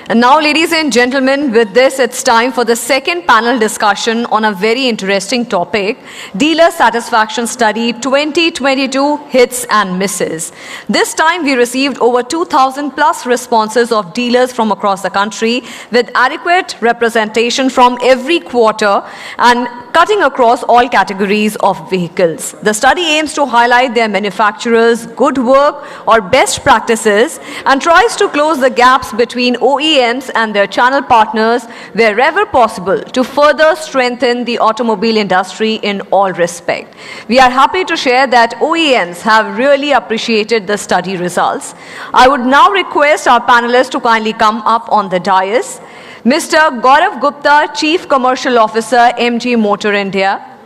And now, ladies and gentlemen, with this, it's time for the second panel discussion on a very interesting topic, Dealer Satisfaction Study 2022 Hits and Misses. This time, we received over 2,000 plus responses of dealers from across the country with adequate representation from every quarter and cutting across all categories of vehicles. The study aims to highlight their manufacturers' good work or best practices and tries to close the gaps between OEMs and their channel partners wherever possible to further strengthen the automobile industry in all respect. We are happy to share that OEMs have really appreciated the study results. I would now request our panelists to kindly come up on the dais. Mr. Gaurav Gupta, Chief Commercial Officer, MG Motor India.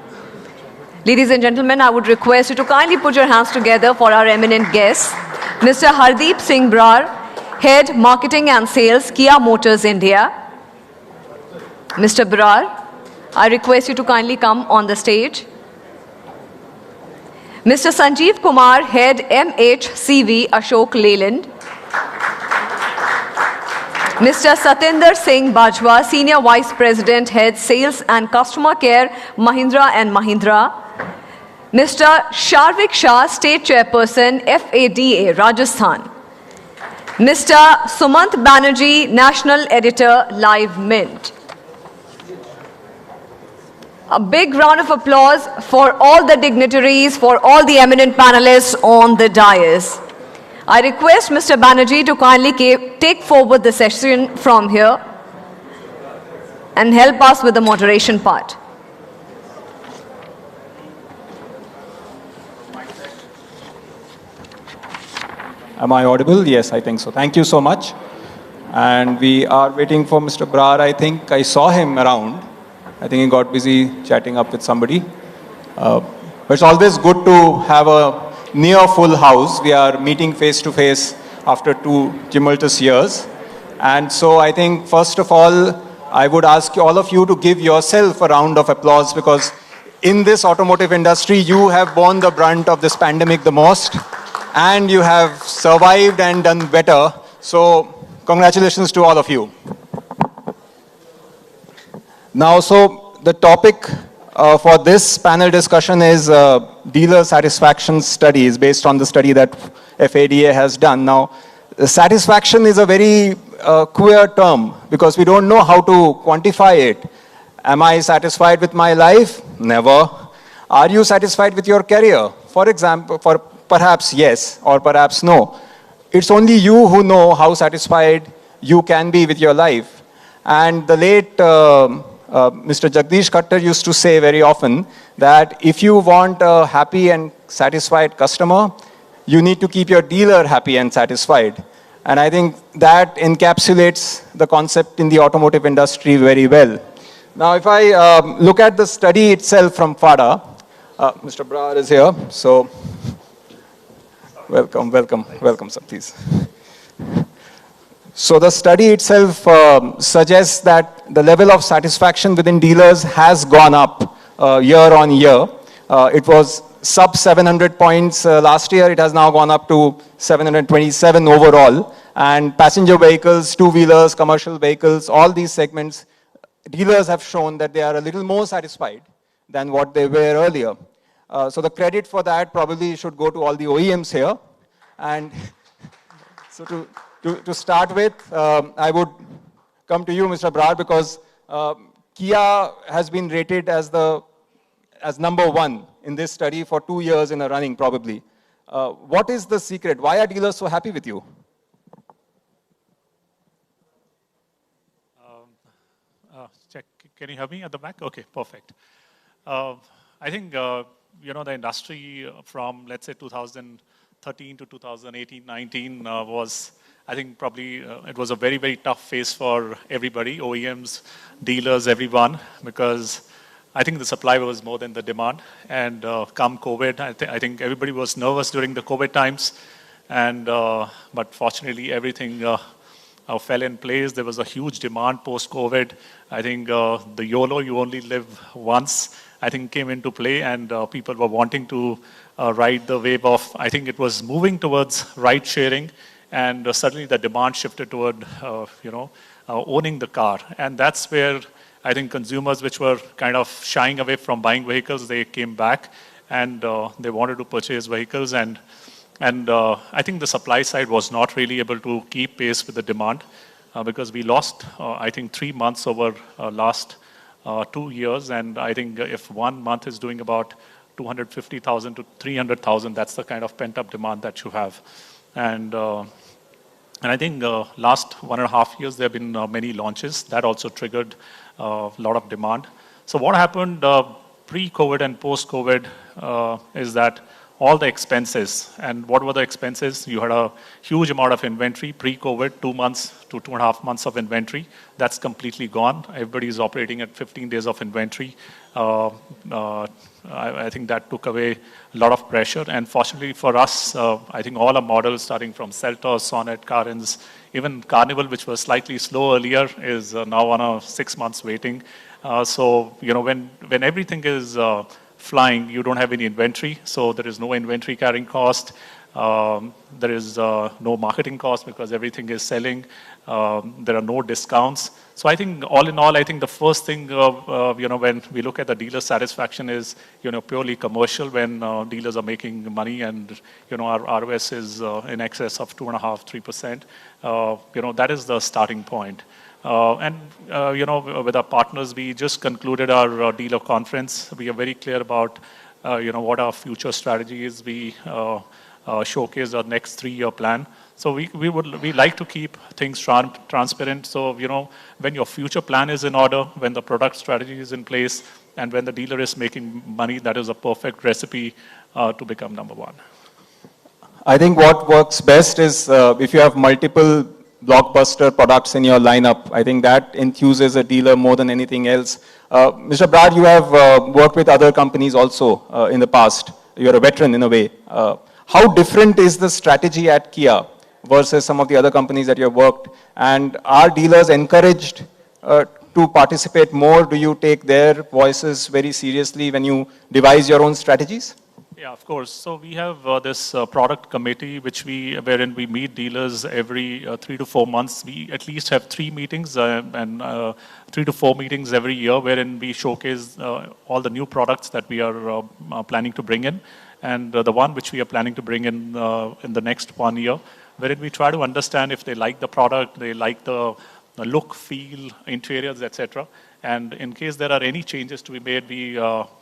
Ladies and gentlemen, I would request you to kindly put your hands together for our eminent guests. Mr. Hardeep Singh Brar, Head Marketing and Sales, Kia Motors India. Mr. Brar, I request you to kindly come on the stage. Mr. Sanjeev Kumar, Head MHCV, Ashok Leyland. Mr. Satinder Singh Bajwa, Senior Vice President, Head Sales and Customer Care, Mahindra & Mahindra. Mr. Sharvik Shah, State Chairperson, FADA, Rajasthan. Mr. Sumant Banerjee, National Editor, Live Mint. A big round of applause for all the dignitaries, for all the eminent panelists on the dais. I request Mr. Banerjee to kindly take forward the session from here and help us with the moderation part. Am I audible? Yes, I think so. Thank you so much. And we are waiting for Mr. Brar. I think I saw him around. I think he got busy chatting up with somebody. But it's always good to have a near full house. We are meeting face to face after 2 tumultuous years. And so I think, first of all, I would ask all of you to give yourself a round of applause, because in this automotive industry, you have borne the brunt of this pandemic the most, and you have survived and done better. So congratulations to all of you. Now, so the topic for this panel discussion is dealer satisfaction studies based on the study that FADA has done. Now, satisfaction is a very queer term because we don't know how to quantify it. Am I satisfied with my life? Never. Are you satisfied with your career? For example, perhaps yes or perhaps no. It's only you who know how satisfied you can be with your life. And the late Mr. Jagdish Khattar used to say very often that if you want a happy and satisfied customer, you need to keep your dealer happy and satisfied. And I think that encapsulates the concept in the automotive industry very well. Now, if I look at the study itself from FADA, Mr. Brar is here, so welcome, sir, please. So the study itself suggests that the level of satisfaction within dealers has gone up year on year. It was sub 700 points last year. It has now gone up to 727 overall. And passenger vehicles, two-wheelers, commercial vehicles, all these segments, dealers have shown that they are a little more satisfied than what they were earlier. So the credit for that probably should go to all the OEMs here. And so to start with, I would come to you, Mr. Brar, because Kia has been rated as number 1 in this study for 2 years in a running, probably. What is the secret? Why are dealers so happy with you? Check. Can you hear me at the back? Okay, perfect. I think the industry from, let's say, 2013 to 2018-19 was, I think probably it was a very, very tough phase for everybody, OEMs, dealers, everyone, because I think the supply was more than the demand. And come COVID, I think everybody was nervous during the COVID times. And but fortunately, everything fell in place. There was a huge demand post-COVID. I think the YOLO, you only live once, I think came into play, and people were wanting to ride the wave of, I think it was moving towards ride sharing. and suddenly the demand shifted toward, owning the car. And that's where I think consumers which were kind of shying away from buying vehicles, they came back and they wanted to purchase vehicles. And I think the supply side was not really able to keep pace with the demand because we lost, I think, 3 months over last 2 years. And I think if 1 month is doing about 250,000 to 300,000, that's the kind of pent-up demand that you have. And I think last 1.5 years, there have been many launches. That also triggered a lot of demand. So what happened pre-COVID and post-COVID is that all the expenses, and what were the expenses? You had a huge amount of inventory pre-COVID, 2 months to 2.5 months of inventory. That's completely gone. Everybody is operating at 15 days of inventory. I think that took away a lot of pressure. And fortunately for us, I think all our models, starting from Seltos, Sonnet, Carens, even Carnival, which was slightly slow earlier, is now on a 6 months waiting. So, when everything is flying, you don't have any inventory, so there is no inventory carrying cost. There is no marketing cost because everything is selling. There are no discounts. So I think all in all, I think the first thing, when we look at the dealer satisfaction is, purely commercial when dealers are making money and, our ROS is in excess of 2.5–3%. That is the starting point. With our partners, we just concluded our dealer conference. We are very clear about, what our future strategy is. We showcase our next 3-year plan. So we like to keep things transparent. So, when your future plan is in order, when the product strategy is in place, and when the dealer is making money, that is a perfect recipe to become number one. I think what works best is if you have multiple blockbuster products in your lineup. I think that enthuses a dealer more than anything else. Mr. Brad, you have worked with other companies also in the past. You're a veteran in a way. How different is the strategy at Kia versus some of the other companies that you have worked? And are dealers encouraged to participate more? Do you take their voices very seriously when you devise your own strategies? Yeah, of course. So we have this product committee, wherein we meet dealers every 3 to 4 months. We at least have 3 meetings and 3 to 4 meetings every year, wherein we showcase all the new products that we are planning to bring in, and the one which we are planning to bring in the next 1 year, wherein we try to understand if they like the product, they like the look, feel, interiors, etc. And in case there are any changes to be made, we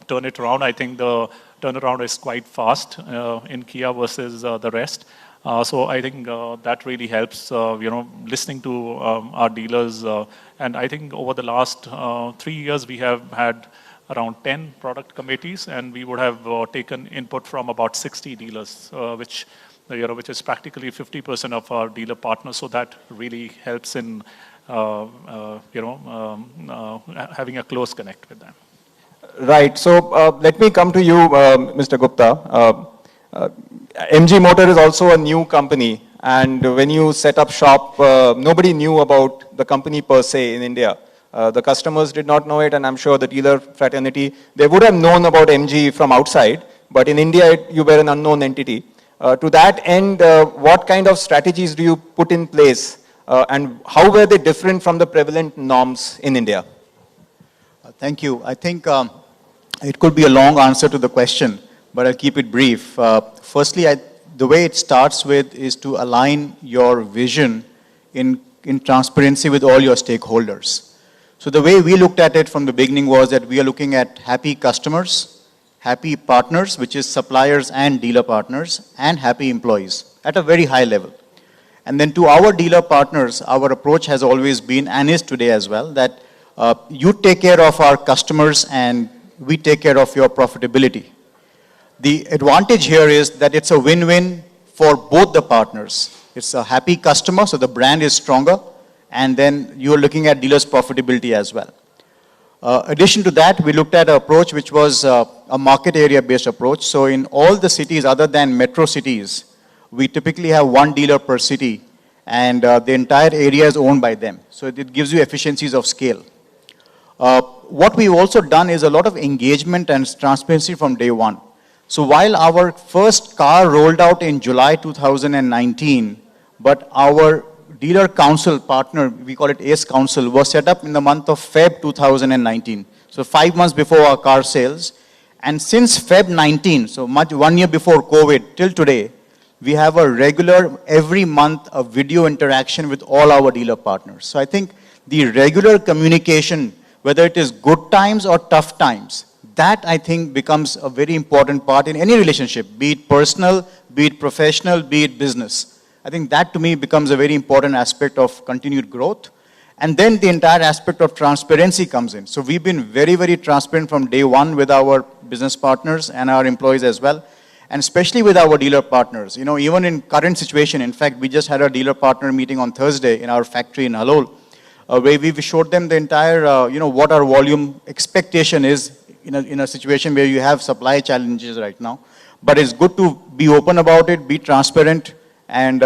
turn it around. I think the turnaround is quite fast in Kia versus the rest. So I think that really helps, listening to our dealers. And I think over the last 3 years, we have had around 10 product committees, and we would have taken input from about 60 dealers, which is practically 50% of our dealer partners. So that really helps in having a close connect with them. Right. So let me come to you, Mr. Gupta. MG Motor is also a new company, and when you set up shop, nobody knew about the company per se in India. The customers did not know it, and I'm sure the dealer fraternity, they would have known about MG from outside, but in India, you were an unknown entity. To that end, what kind of strategies do you put in place, and how were they different from the prevalent norms in India? Thank you. I think it could be a long answer to the question, but I'll keep it brief. Firstly, the way it starts with is to align your vision in transparency with all your stakeholders. So the way we looked at it from the beginning was that we are looking at happy customers, happy partners, which is suppliers and dealer partners, and happy employees at a very high level. And then to our dealer partners, our approach has always been, and is today as well, that you take care of our customers and we take care of your profitability. The advantage here is that it's a win-win for both the partners. It's a happy customer, so the brand is stronger, and then you're looking at dealers' profitability as well. Addition to that, we looked at an approach which was a market area-based approach. So in all the cities other than metro cities, we typically have one dealer per city, and the entire area is owned by them. So it gives you efficiencies of scale. What we've also done is a lot of engagement and transparency from day one. So while our first car rolled out in July 2019, but our dealer council partner, we call it ACE Council, was set up in the month of Feb 2019. So 5 months before our car sales. And since Feb 19, so 1 year before COVID, till today, we have a regular, every month, a video interaction with all our dealer partners. So I think the regular communication, whether it is good times or tough times, that I think becomes a very important part in any relationship, be it personal, be it professional, be it business. I think that to me becomes a very important aspect of continued growth. And then the entire aspect of transparency comes in. So we've been very, very transparent from day one with our business partners and our employees as well. And especially with our dealer partners. You know, even in current situation, in fact, we just had a dealer partner meeting on Thursday in our factory in Halol, where we showed them the entire, what our volume expectation is in a situation where you have supply challenges right now. But it's good to be open about it, be transparent, and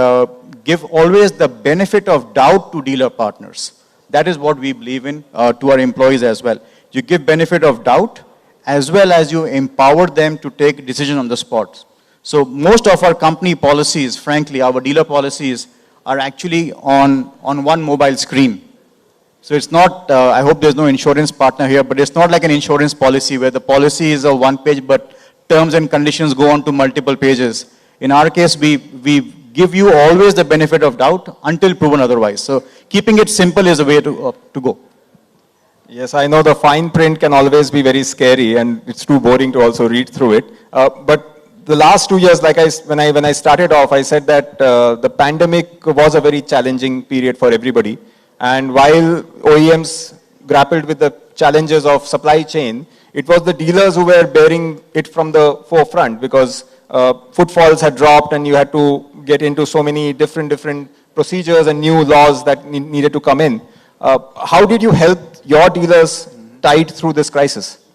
give always the benefit of doubt to dealer partners. That is what we believe in to our employees as well. You give benefit of doubt, as well as you empower them to take decision on the spot. So most of our company policies, frankly, our dealer policies are actually on one mobile screen. So it's not, I hope there's no insurance partner here, but it's not like an insurance policy where the policy is a one page, but terms and conditions go on to multiple pages. In our case, we give you always the benefit of doubt until proven otherwise. So keeping it simple is a way to go. Yes, I know the fine print can always be very scary, and it's too boring to also read through it. But the last 2 years, like when I started off, I said that the pandemic was a very challenging period for everybody. And while OEMs grappled with the challenges of supply chain, it was the dealers who were bearing it from the forefront, because footfalls had dropped and you had to get into so many different procedures and new laws that needed to come in. How did you help your dealers tide through this crisis?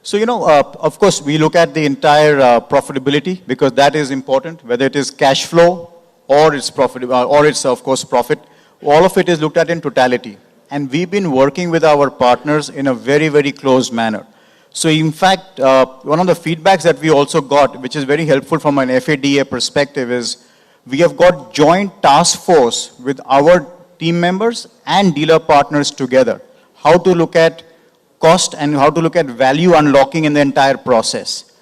So, of course, we look at the entire profitability, because that is important, whether it is cash flow or it's profit, or it's, of course, profit. All of it is looked at in totality. And we've been working with our partners in a very, very close manner. So, in fact, one of the feedbacks that we also got, which is very helpful from an FADA perspective, is we have got joint task force with our team members and dealer partners together. How to look at cost and how to look at value unlocking in the entire process.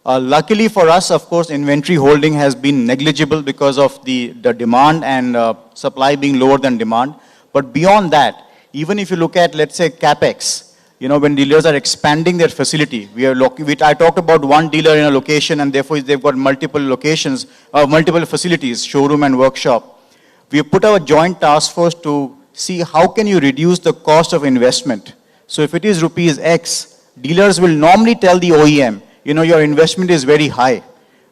Luckily for us, of course, inventory holding has been negligible because of the demand and supply being lower than demand. But beyond that, even if you look at, let's say, CapEx, when dealers are expanding their facility, I talked about one dealer in a location, and therefore they've got multiple locations, multiple facilities, showroom and workshop. We have put our joint task force to see how can you reduce the cost of investment. So if it is rupees X, dealers will normally tell the OEM, your investment is very high.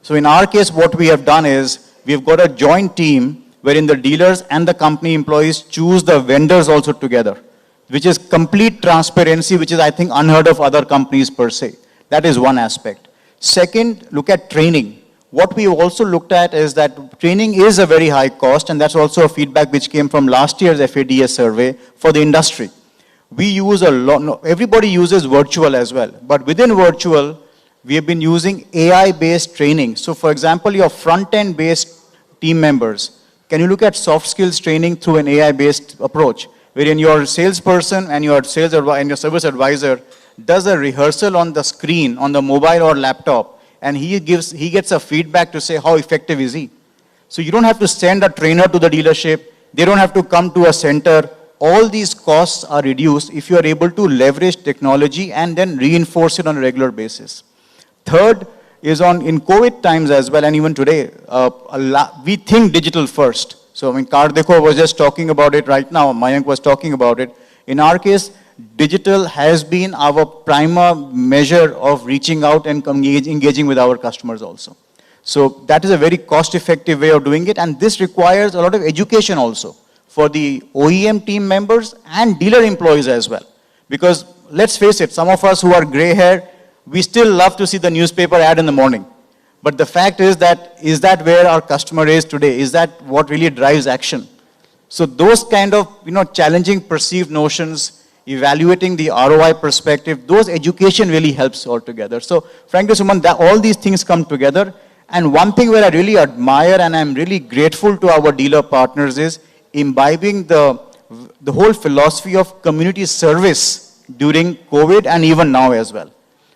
So in our case, what we have done is, we've got a joint team wherein the dealers and the company employees choose the vendors also together, which is complete transparency, which is, I think, unheard of other companies per se. That is one aspect. Second, look at training. What we also looked at is that training is a very high cost, and that's also a feedback which came from last year's FADA survey for the industry. We use a lot, everybody uses virtual as well, but within virtual, we have been using AI-based training. So for example, your front-end based team members, can you look at soft skills training through an AI-based approach, wherein your salesperson and your service advisor does a rehearsal on the screen, on the mobile or laptop, and he gets a feedback to say how effective is he. So you don't have to send a trainer to the dealership, they don't have to come to a center. All these costs are reduced if you are able to leverage technology and then reinforce it on a regular basis. Third is in COVID times as well, and even today, we think digital first. So, Car Dekho was just talking about it right now, Mayank was talking about it. In our case, digital has been our primer measure of reaching out and engaging with our customers also. So that is a very cost-effective way of doing it, and this requires a lot of education also for the OEM team members and dealer employees as well. Because let's face it, some of us who are gray hair, we still love to see the newspaper ad in the morning. But the fact is that where our customer is today? Is that what really drives action? So those kind of challenging perceived notions, evaluating the ROI perspective, those education really helps altogether. So frankly, Suman, all these things come together, And one thing where I really admire and I'm really grateful to our dealer partners is imbibing the whole philosophy of community service during COVID and even now as well.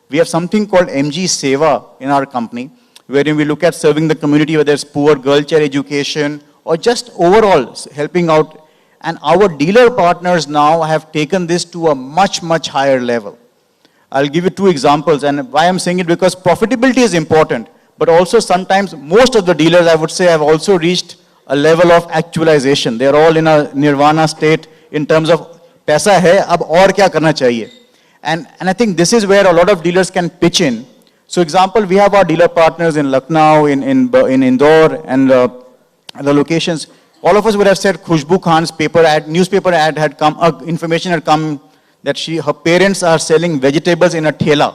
We have something called MG Seva in our company, wherein we look at serving the community, whether it's poor girl child education or just overall helping out. And our dealer partners now have taken this to a much, much higher level. I'll give you two examples, and why I'm saying it, because profitability is important, but also sometimes most of the dealers, I would say, have also reached a level of actualization. They're all in a nirvana state in terms of paisa hai, ab aur kya karna chahiye. And I think this is where a lot of dealers can pitch in. So example, we have our dealer partners in Lucknow, in Indore, and other locations. All of us would have said Khushbu Khan's newspaper ad had come, information had come that her parents are selling vegetables in a thela.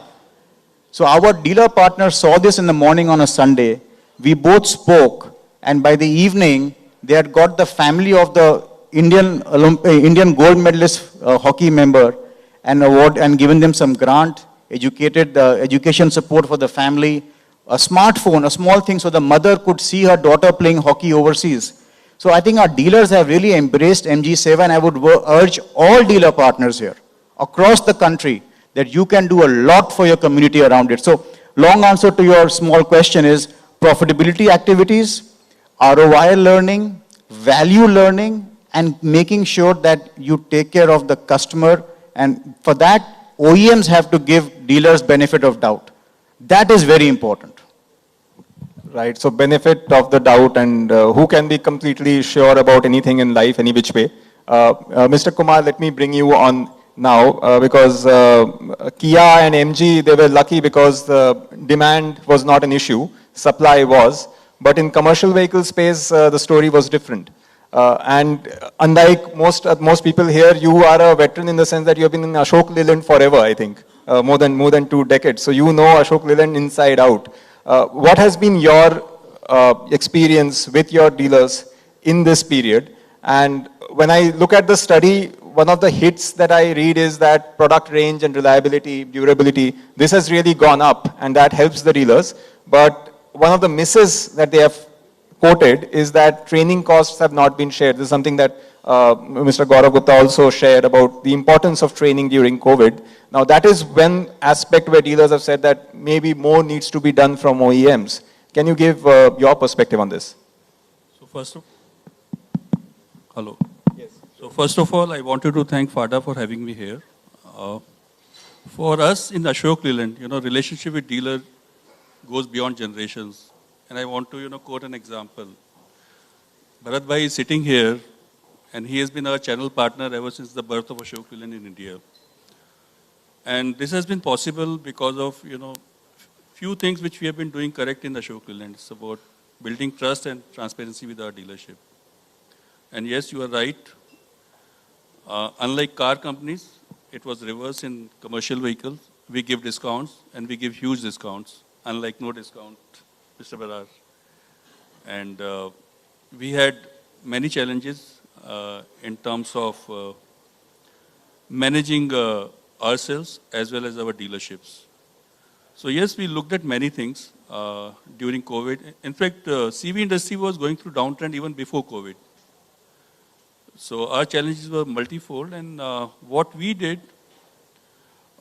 So our dealer partner saw this in the morning on a Sunday. We both spoke, and by the evening, they had got the family of the Indian gold medalist hockey member and award and given them some grant, education support for the family, a smartphone, a small thing so the mother could see her daughter playing hockey overseas. So I think our dealers have really embraced MG Seva, and I would urge all dealer partners here across the country that you can do a lot for your community around it. So long answer to your small question is profitability activities, ROI learning, value learning, and making sure that you take care of the customer. And for that, OEMs have to give dealers benefit of doubt. That is very important. Right, so benefit of the doubt, and who can be completely sure about anything in life, any which way. Mr. Kumar, let me bring you on now, because Kia and MG, they were lucky because the demand was not an issue, supply was. But in commercial vehicle space, the story was different. And unlike most people here, you are a veteran in the sense that you have been in Ashok Leyland forever, I think, more than 2 decades. So you know Ashok Leyland inside out. What has been your experience with your dealers in this period? And when I look at the study, one of the hits that I read is that product range and reliability, durability, this has really gone up, and that helps the dealers. But one of the misses that they have quoted is that training costs have not been shared. This is something that Mr. Gaurav Gupta also shared about the importance of training during COVID. Now that is one aspect where dealers have said that maybe more needs to be done from OEMs. Can you give your perspective on this? So first of all, I wanted to thank FADA for having me here. For us in Ashok Leyland, relationship with dealer goes beyond generations. And I want to, quote an example. Bharat Bhai is sitting here, and he has been our channel partner ever since the birth of Ashok Leyland in India. And this has been possible because of, few things which we have been doing correct in Ashok Leyland. It's about building trust and transparency with our dealership. And yes, you are right. Unlike car companies, it was reverse in commercial vehicles. We give discounts, and we give huge discounts, unlike no discount, Mr. Barar. And we had many challenges in terms of managing ourselves as well as our dealerships. So yes, we looked at many things during COVID. In fact, CV industry was going through downtrend even before COVID. So our challenges were multifold, and what we did,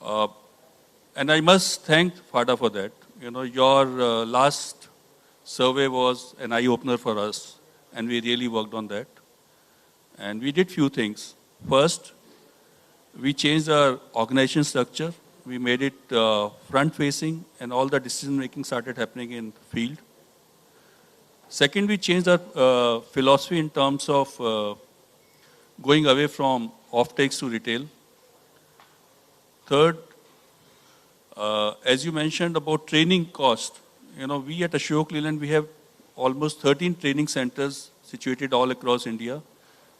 and I must thank FADA for that. Your last survey was an eye-opener for us, and we really worked on that. And we did few things. First, we changed our organization structure. We made it front-facing, and all the decision-making started happening in field. Second, we changed our philosophy in terms of going away from off-takes to retail. Third, as you mentioned about training cost, we at Ashok Leyland, we have almost 13 training centers situated all across India,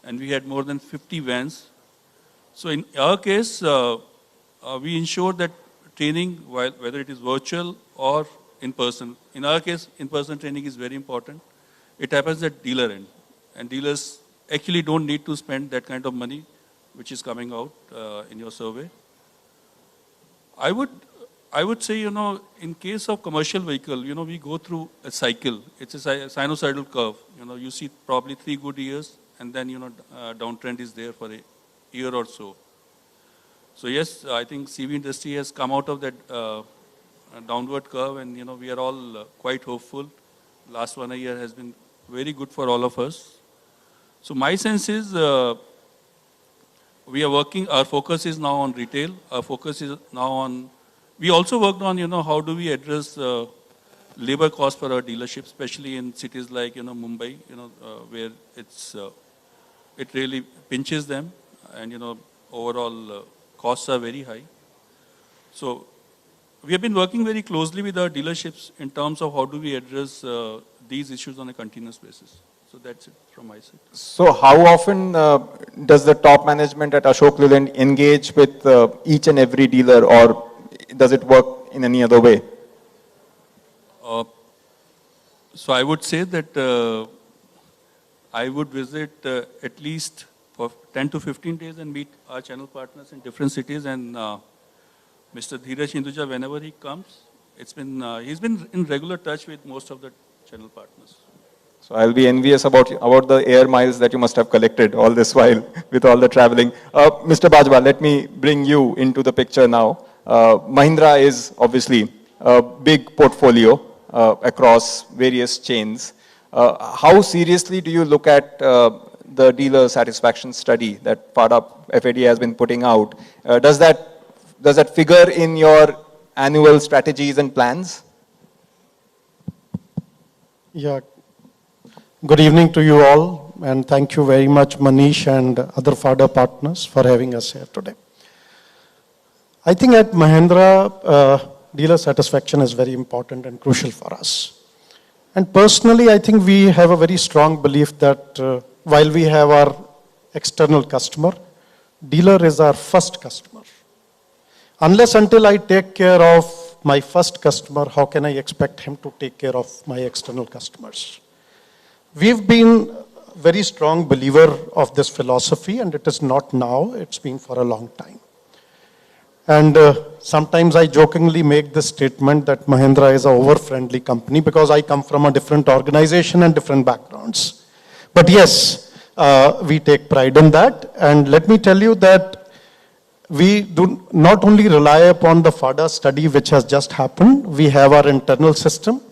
and we had more than 50 vans. So in our case, we ensure that training, whether it is virtual or in person, in our case, in-person training is very important. It happens at dealer end, and dealers actually don't need to spend that kind of money, which is coming out in your survey. I would I would say, in case of commercial vehicle, we go through a cycle. It's a sinusoidal curve. You see probably 3 good years, and then, downtrend is there for a year or so. So yes, I think CV industry has come out of that downward curve, and, we are all quite hopeful. Last 1 year has been very good for all of us. So my sense is, we are working, our focus is now on retail. Our focus is now on, we also worked on, how do we address labor cost for our dealership, especially in cities like, Mumbai, where it really pinches them, and, overall costs are very high. So we have been working very closely with our dealerships in terms of how do we address these issues on a continuous basis. So that's it from my side. So how often does the top management at Ashok Leyland engage with each and every dealer, or does it work in any other way? So I would say that I would visit at least for 10 to 15 days and meet our channel partners in different cities. And Mr. Dheeraj Hinduja, whenever he comes, he's been in regular touch with most of the channel partners. So I'll be envious about the air miles that you must have collected all this while with all the traveling. Mr. Bajwa, let me bring you into the picture now. Mahindra is obviously a big portfolio across various chains. How seriously do you look at the dealer satisfaction study that FAD has been putting out? Does that figure in your annual strategies and plans? Yeah. Good evening to you all, and thank you very much, Manish and other FADA partners, for having us here today. I think at Mahindra, dealer satisfaction is very important and crucial for us. And personally, I think we have a very strong belief that while we have our external customer, dealer is our first customer. Unless until I take care of my first customer, how can I expect him to take care of my external customers? We've been a very strong believer of this philosophy, and it is not now, it's been for a long time. And sometimes I jokingly make this statement that Mahindra is an over-friendly company because I come from a different organization and different backgrounds. But yes, we take pride in that. And let me tell you that we do not only rely upon the FADA study which has just happened, we have our internal system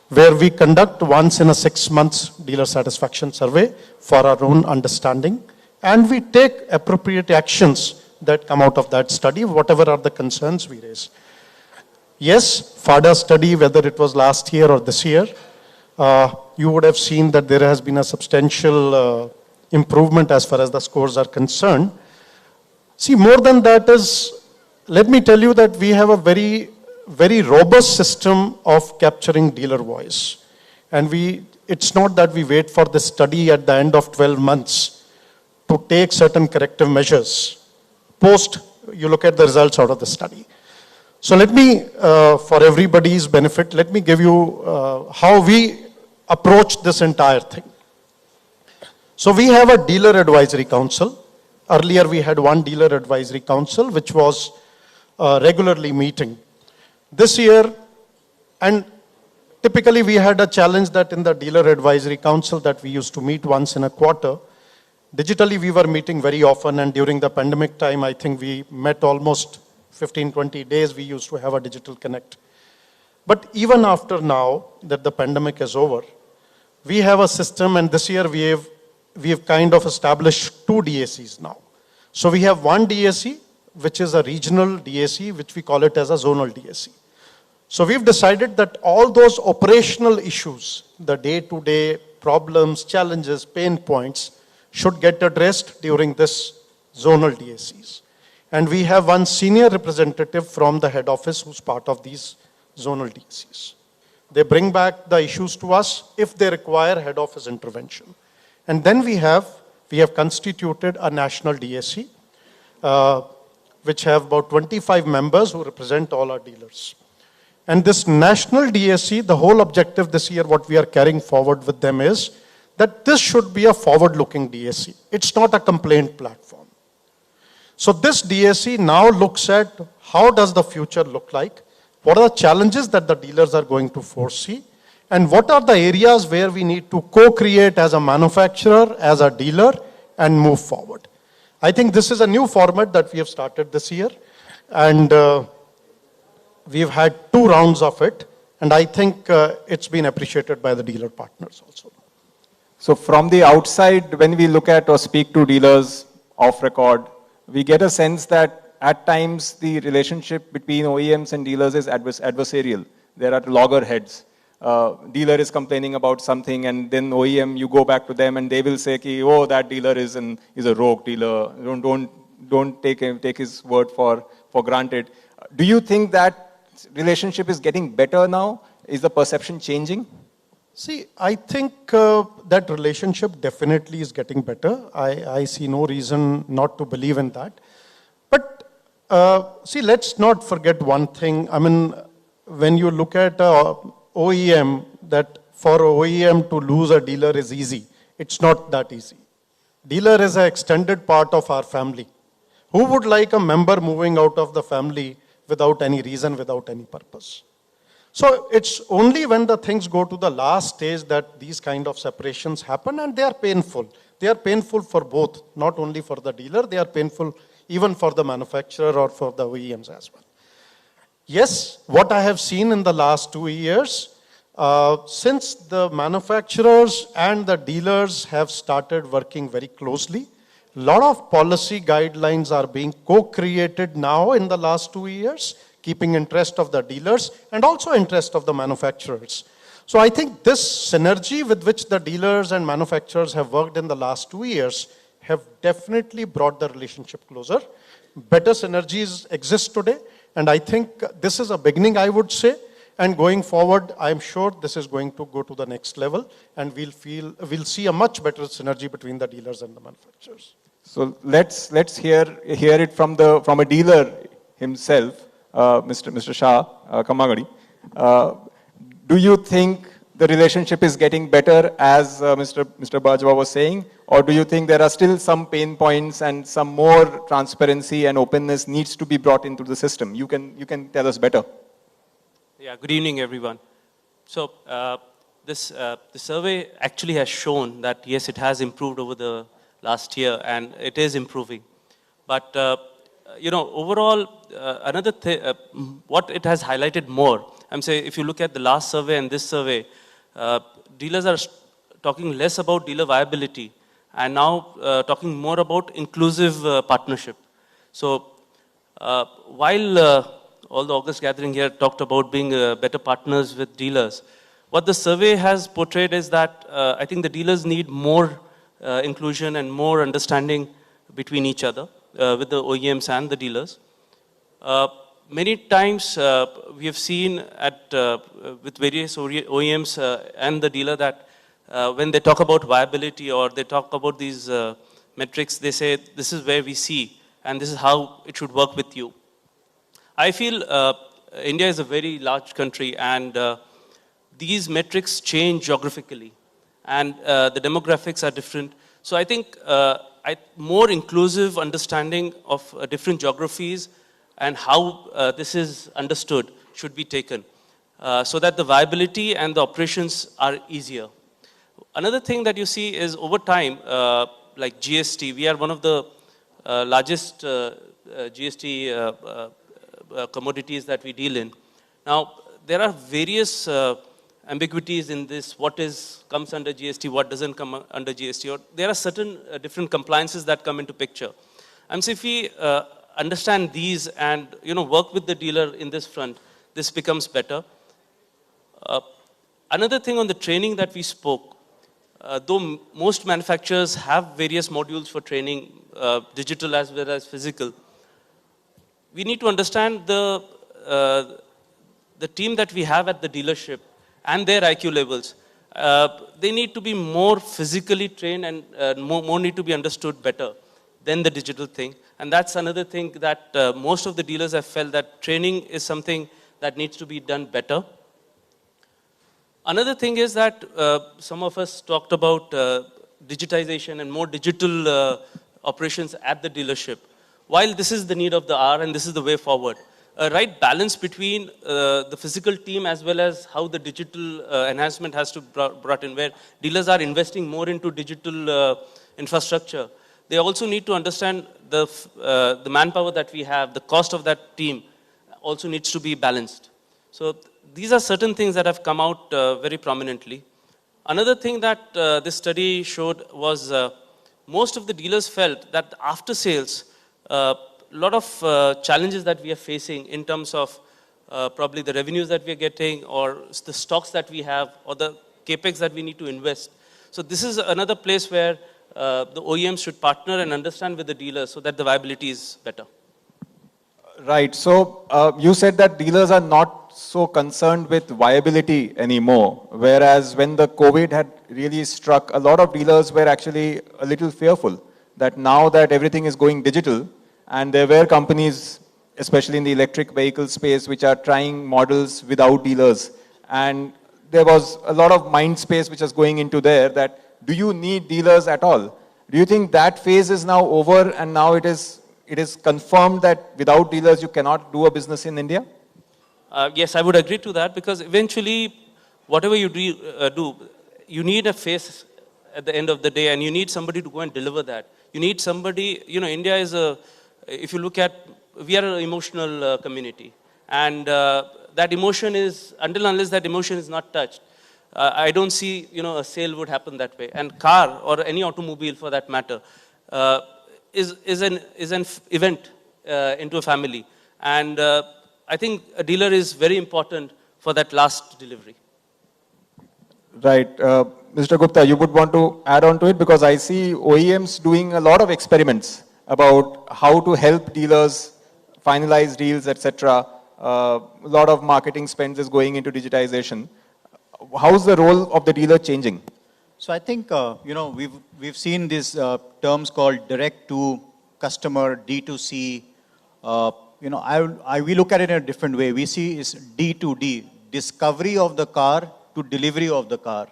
where we conduct once in a 6 months dealer satisfaction survey for our own understanding. And we take appropriate actions that come out of that study, whatever are the concerns we raise. Yes, FADA study, whether it was last year or this year, you would have seen that there has been a substantial improvement as far as the scores are concerned. See, more than that is, let me tell you that we have a very robust system of capturing dealer voice. And it's not that we wait for the study at the end of 12 months to take certain corrective measures. You look at the results out of the study. So let me, for everybody's benefit, let me give you how we approach this entire thing. So we have a dealer advisory council. Earlier we had one dealer advisory council which was regularly meeting. This year, and typically we had a challenge that in the dealer advisory council that we used to meet once in a quarter, digitally we were meeting very often, and during the pandemic time, I think we met almost 15-20 days we used to have a digital connect. But even after now that the pandemic is over, we have a system, and this year we have kind of established 2 DACs now. So we have one DAC, which is a regional DAC, which we call it as a zonal DAC. So we've decided that all those operational issues, the day-to-day problems, challenges, pain points, should get addressed during this zonal DACs. And we have one senior representative from the head office who's part of these zonal DACs. They bring back the issues to us if they require head office intervention. And then we have constituted a national DAC, which have about 25 members who represent all our dealers. And this national DAC, the whole objective this year, what we are carrying forward with them is that this should be a forward-looking DAC. It's not a complaint platform. So this DAC now looks at how does the future look like, what are the challenges that the dealers are going to foresee, and what are the areas where we need to co-create as a manufacturer, as a dealer, and move forward. I think this is a new format that we have started this year, and we've had 2 rounds of it, and I think it's been appreciated by the dealer partners also. So from the outside, when we look at or speak to dealers off record, we get a sense that at times the relationship between OEMs and dealers is adversarial. There are loggerheads. Dealer is complaining about something, and then OEM, you go back to them and they will say, ki, oh, that dealer is a rogue dealer. Don't take his word for granted. Do you think that relationship is getting better now? Is the perception changing? See, I think that relationship definitely is getting better. I see no reason not to believe in that. But see, let's not forget one thing. I mean, when you look at OEM, that for OEM to lose a dealer is easy. It's not that easy. Dealer is an extended part of our family. Who would like a member moving out of the family without any reason, without any purpose? So it's only when the things go to the last stage that these kind of separations happen, and they are painful. They are painful for both, not only for the dealer, they are painful even for the manufacturer or for the OEMs as well. Yes, what I have seen in the last 2 years, since the manufacturers and the dealers have started working very closely, a lot of policy guidelines are being co-created now in the last 2 years, keeping interest of the dealers and also interest of the manufacturers. So I think this synergy with which the dealers and manufacturers have worked in the last 2 years have definitely brought the relationship closer. Better synergies exist today, and I think this is a beginning, I would say, and going forward, I'm sure this is going to go to the next level, and we'll see a much better synergy between the dealers and the manufacturers. So let's hear it from a dealer himself. Mr. Shah, Kamagadi, do you think the relationship is getting better as Mr. Bajwa was saying, or do you think there are still some pain points and some more transparency and openness needs to be brought into the system? You can tell us better. Yeah, good evening, everyone. So the survey actually has shown that yes, it has improved over the last year, and it is improving, but overall, another thing, what it has highlighted more, I'm saying if you look at the last survey and this survey, dealers are talking less about dealer viability and now talking more about inclusive partnership. So while all the August gathering here talked about being better partners with dealers, what the survey has portrayed is that I think the dealers need more inclusion and more understanding between each other. With the OEMs and the dealers. Many times we have seen with various OEMs and the dealer that when they talk about viability or they talk about these metrics, they say this is where we see and this is how it should work with you. I feel India is a very large country, and these metrics change geographically, and the demographics are different. So I think more inclusive understanding of different geographies and how this is understood should be taken so that the viability and the operations are easier. Another thing that you see is over time, like GST, we are one of the largest GST commodities that we deal in. Now, there are various ambiguities in this, what comes under GST, what doesn't come under GST, or there are certain different compliances that come into picture. And so if we understand these and work with the dealer in this front, this becomes better. Another thing on the training that we spoke, though most manufacturers have various modules for training, digital as well as physical, we need to understand the team that we have at the dealership and their IQ levels. They need to be more physically trained and more need to be understood better than the digital thing. And that's another thing that most of the dealers have felt, that training is something that needs to be done better. Another thing is that some of us talked about digitization and more digital operations at the dealership. While this is the need of the hour and this is the way forward, a right balance between the physical team as well as how the digital enhancement has to be brought in, where dealers are investing more into digital infrastructure. They also need to understand the manpower that we have, the cost of that team also needs to be balanced. So these are certain things that have come out very prominently. Another thing that this study showed was most of the dealers felt that after sales, a lot of challenges that we are facing in terms of probably the revenues that we are getting or the stocks that we have or the capex that we need to invest. So this is another place where the OEMs should partner and understand with the dealers so that the viability is better. Right. So you said that dealers are not so concerned with viability anymore, whereas when the COVID had really struck, a lot of dealers were actually a little fearful that now that everything is going digital, and there were companies, especially in the electric vehicle space, which are trying models without dealers, and there was a lot of mind space which was going into there that do you need dealers at all? Do you think that phase is now over and now it is confirmed that without dealers you cannot do a business in India? Yes, I would agree to that because eventually, whatever you do, you need a face at the end of the day and you need somebody to go and deliver that. You need somebody, India is if you look at, we are an emotional community. And that emotion is, until unless that emotion is not touched, I don't see, a sale would happen that way. And car or any automobile for that matter is an event into a family. And I think a dealer is very important for that last delivery. Right. Mr. Gupta, you would want to add on to it because I see OEMs doing a lot of experiments about how to help dealers finalize deals, etc. A lot of marketing spends is going into digitization. How's the role of the dealer changing? So I think, we've seen these terms called direct to customer, D2C. We look at it in a different way. We see is D2D, discovery of the car to delivery of the car.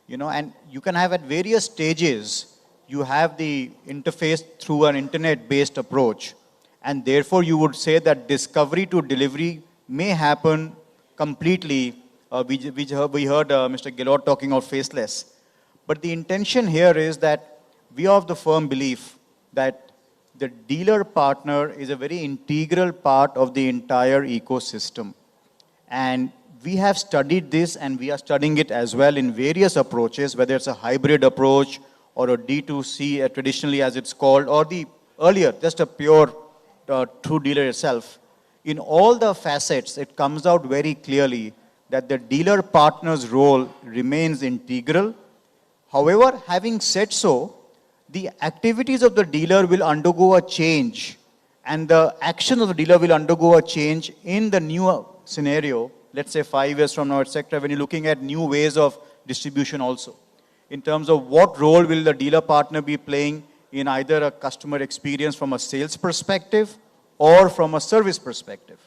And you can have at various stages, you have the interface through an internet-based approach. And therefore, you would say that discovery to delivery may happen completely. We heard Mr. Gilot talking of faceless. But the intention here is that we are of the firm belief that the dealer partner is a very integral part of the entire ecosystem. And we have studied this and we are studying it as well in various approaches, whether it's a hybrid approach or a D2C, traditionally as it's called, or the earlier, just a pure true dealer itself. In all the facets, it comes out very clearly that the dealer partner's role remains integral. However, having said so, the activities of the dealer will undergo a change and the action of the dealer will undergo a change in the new scenario, let's say 5 years from now, etc., when you're looking at new ways of distribution also. In terms of what role will the dealer partner be playing in either a customer experience from a sales perspective or from a service perspective.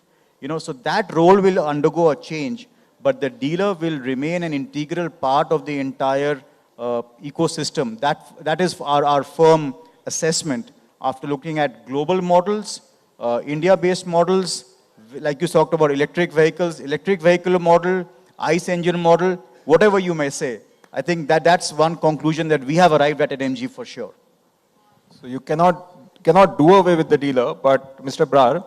So that role will undergo a change, but the dealer will remain an integral part of the entire ecosystem. That is our firm assessment after looking at global models, India-based models, like you talked about electric vehicle model, ICE engine model, whatever you may say. I think that's one conclusion that we have arrived at MG for sure. So you cannot do away with the dealer, but Mr. Brar,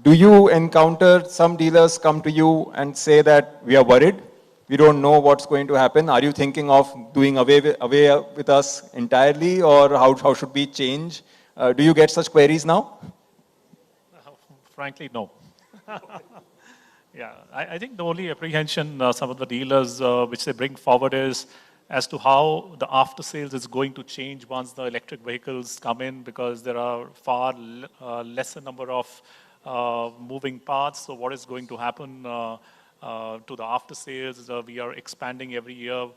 do you encounter some dealers come to you and say that we are worried, we don't know what's going to happen? Are you thinking of doing away with us entirely, or how should we change? Do you get such queries now? Frankly, no. Yeah, I think the only apprehension some of the dealers which they bring forward is as to how the after sales is going to change once the electric vehicles come in, because there are far lesser number of moving parts. So what is going to happen to the after sales? We are expanding every year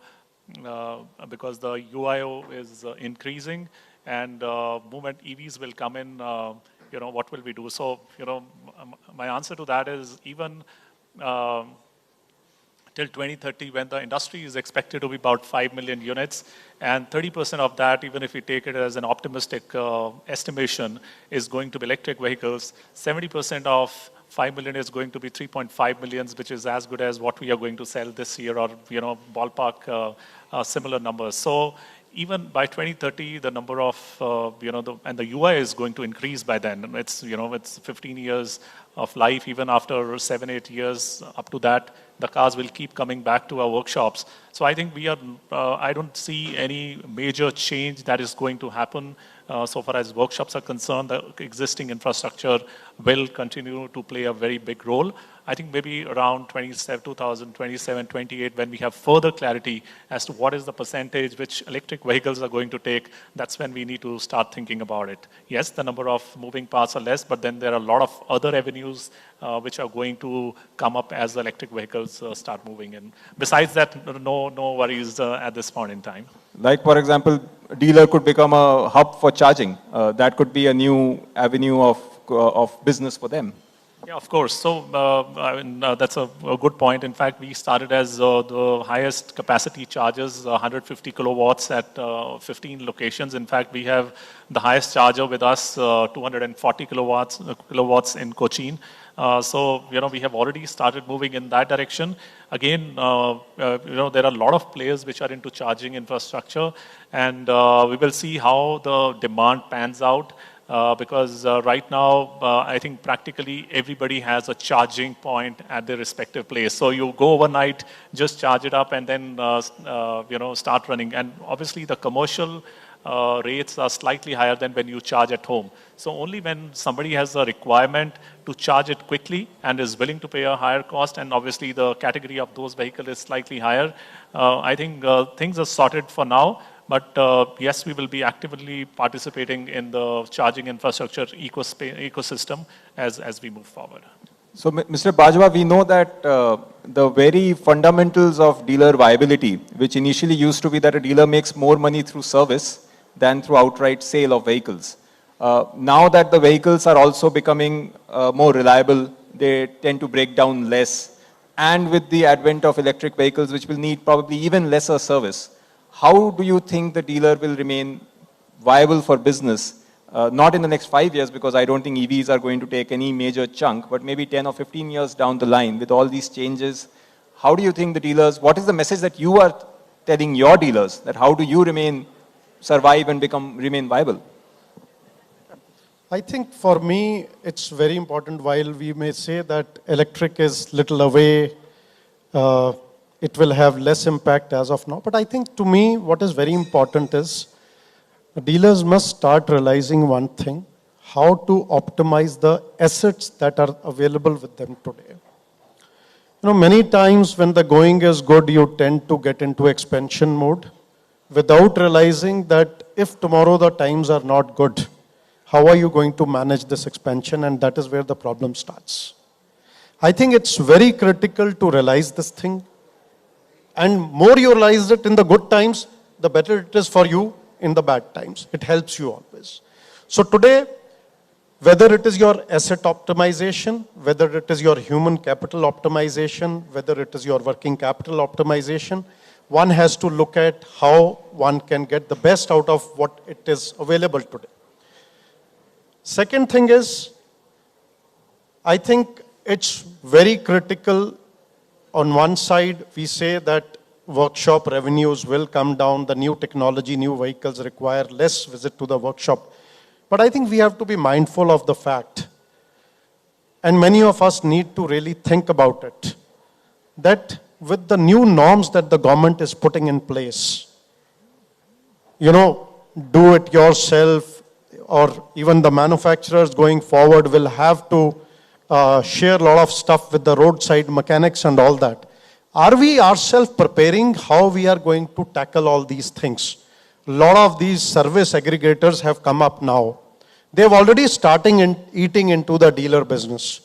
because the UIO is increasing, and moment EVs will come in, what will we do? So, my answer to that is even till 2030, when the industry is expected to be about 5 million units, and 30% of that, even if we take it as an optimistic estimation, is going to be electric vehicles. 70% of 5 million is going to be 3.5 millions, which is as good as what we are going to sell this year, or ballpark similar numbers. So even by 2030, the number of and the UI is going to increase by then. And it's 15 years of life. Even after 7-8 years up to that, the cars will keep coming back to our workshops. So I think I don't see any major change that is going to happen. So far as workshops are concerned, the existing infrastructure will continue to play a very big role. I think maybe around 2027, 28, when we have further clarity as to what is the percentage which electric vehicles are going to take, that's when we need to start thinking about it. Yes, the number of moving parts are less, but then there are a lot of other avenues which are going to come up as the electric vehicles start moving in. Besides that, no worries at this point in time. Like, for example, a dealer could become a hub for charging. That could be a new avenue of business for them. Yeah, of course. So that's a good point. In fact, we started as the highest capacity chargers, 150 kilowatts at 15 locations. In fact, we have the highest charger with us, 240 kilowatts in Cochin. So we have already started moving in that direction. Again, there are a lot of players which are into charging infrastructure, and we will see how the demand pans out. Because right now, I think practically everybody has a charging point at their respective place. So you go overnight, just charge it up, and then start running. And obviously, the commercial rates are slightly higher than when you charge at home. So only when somebody has a requirement to charge it quickly and is willing to pay a higher cost, and obviously the category of those vehicles is slightly higher, I think things are sorted for now. But yes, we will be actively participating in the charging infrastructure ecosystem as we move forward. So, Mr. Bajwa, we know that the very fundamentals of dealer viability, which initially used to be that a dealer makes more money through service than through outright sale of vehicles. Now that the vehicles are also becoming more reliable, they tend to break down less. And with the advent of electric vehicles, which will need probably even lesser service, how do you think the dealer will remain viable for business? Not in the next 5 years, because I don't think EVs are going to take any major chunk, but maybe 10 or 15 years down the line with all these changes. How do you think the dealers, what is the message that you are telling your dealers, that how do you survive and remain viable? I think for me, it's very important. While we may say that electric is little away, it will have less impact as of now. But I think to me, what is very important is dealers must start realizing one thing, how to optimize the assets that are available with them today. Many times when the going is good, you tend to get into expansion mode without realizing that if tomorrow the times are not good, how are you going to manage this expansion? And that is where the problem starts. I think it's very critical to realize this thing. And more you realize it in the good times, the better it is for you in the bad times. It helps you always. So today, whether it is your asset optimization, whether it is your human capital optimization, whether it is your working capital optimization, one has to look at how one can get the best out of what it is available today. Second thing is, I think it's very critical. On one side, we say that workshop revenues will come down. The new technology, new vehicles require less visit to the workshop. But I think we have to be mindful of the fact, and many of us need to really think about it, that with the new norms that the government is putting in place, do it yourself, or even the manufacturers going forward will have to share a lot of stuff with the roadside mechanics and all that. Are we ourselves preparing how we are going to tackle all these things? A lot of these service aggregators have come up now. They've already starting eating into the dealer business.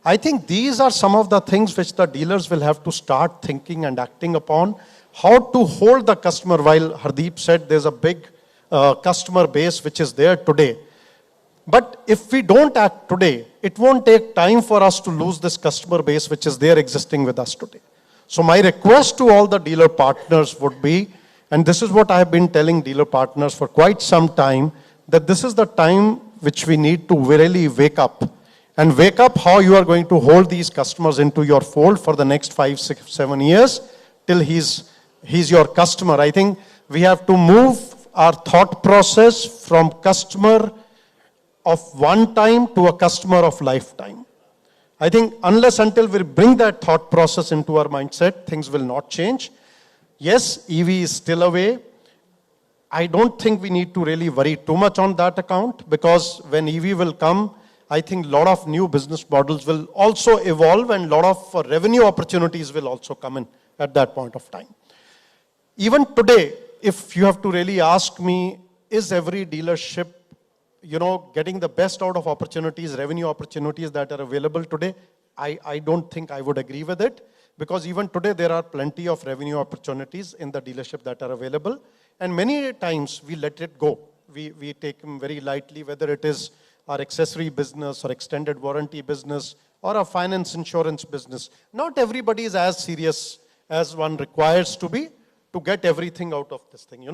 I think these are some of the things which the dealers will have to start thinking and acting upon. How to hold the customer, while Hardeep said there's a big customer base which is there today. But if we don't act today, it won't take time for us to lose this customer base which is there existing with us today. So my request to all the dealer partners would be, and this is what I have been telling dealer partners for quite some time, that this is the time which we need to really wake up and wake up how you are going to hold these customers into your fold for the next 5, 6, 7 years till he's your customer. I think we have to move our thought process from customer of one time to a customer of lifetime. I think unless until we bring that thought process into our mindset, things will not change. Yes, EV is still away. I don't think we need to really worry too much on that account, because when EV will come, I think a lot of new business models will also evolve, and a lot of revenue opportunities will also come in at that point of time. Even today, if you have to really ask me, is every dealership, getting the best out of opportunities, revenue opportunities that are available today? I don't think I would agree with it, because even today there are plenty of revenue opportunities in the dealership that are available, and many times we let it go. We take them very lightly, whether it is our accessory business or extended warranty business or a finance insurance business. Not everybody is as serious as one requires to be to get everything out of this thing,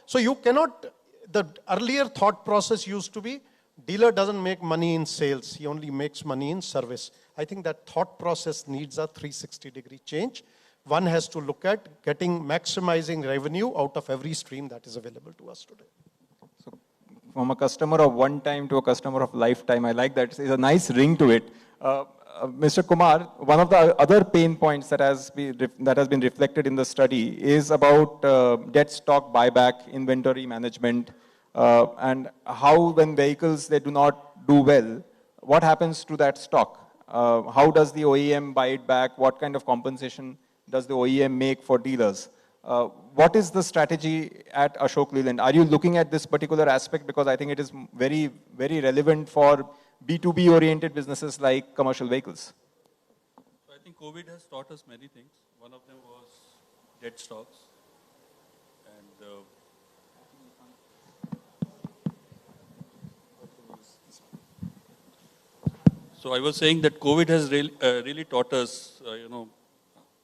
So you cannot, the earlier thought process used to be, dealer doesn't make money in sales, he only makes money in service. I think that thought process needs a 360-degree change. One has to look at maximizing revenue out of every stream that is available to us today. So from a customer of one time to a customer of lifetime, I like that. It's a nice ring to it. Mr. Kumar, one of the other pain points that has been reflected in the study is about debt stock buyback, inventory management, and how when vehicles they do not do well, what happens to that stock? How does the OEM buy it back? What kind of compensation does the OEM make for dealers? What is the strategy at Ashok Leyland? Are you looking at this particular aspect? Because I think it is very, very relevant for B2B oriented businesses like commercial vehicles. So I think COVID has taught us many things. One of them was debt stocks. And so I was saying that COVID has really taught us,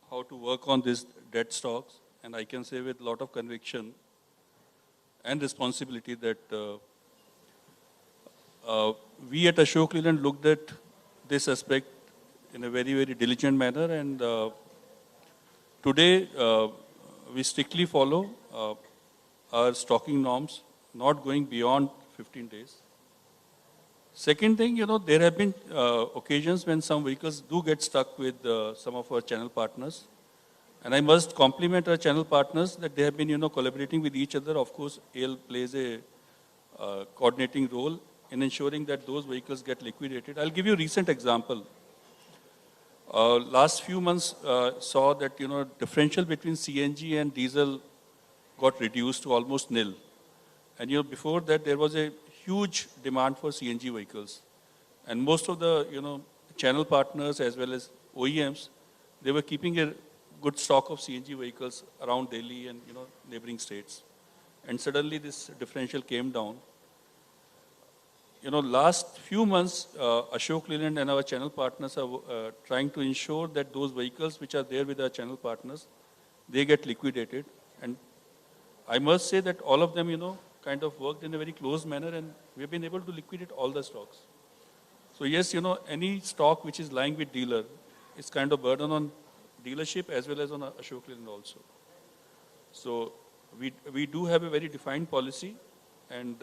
how to work on these debt stocks. And I can say with a lot of conviction and responsibility that we at Ashok Leyland looked at this aspect in a very, very diligent manner. And today, we strictly follow our stocking norms, not going beyond 15 days. Second thing, there have been occasions when some vehicles do get stuck with some of our channel partners. And I must compliment our channel partners that they have been, collaborating with each other. Of course, AL plays a coordinating role in ensuring that those vehicles get liquidated. I'll give you a recent example. Last few months saw that, differential between CNG and diesel got reduced to almost nil. And, before that, there was a huge demand for CNG vehicles. And most of the, channel partners as well as OEMs, they were keeping a good stock of CNG vehicles around Delhi and, neighboring states. And suddenly this differential came down. Last few months, Ashok Leyland and our channel partners are trying to ensure that those vehicles which are there with our channel partners, they get liquidated. And I must say that all of them, kind of worked in a very close manner, and we've been able to liquidate all the stocks. So yes, any stock which is lying with dealer is kind of burden on dealership as well as on Ashok Leyland also. So we do have a very defined policy, and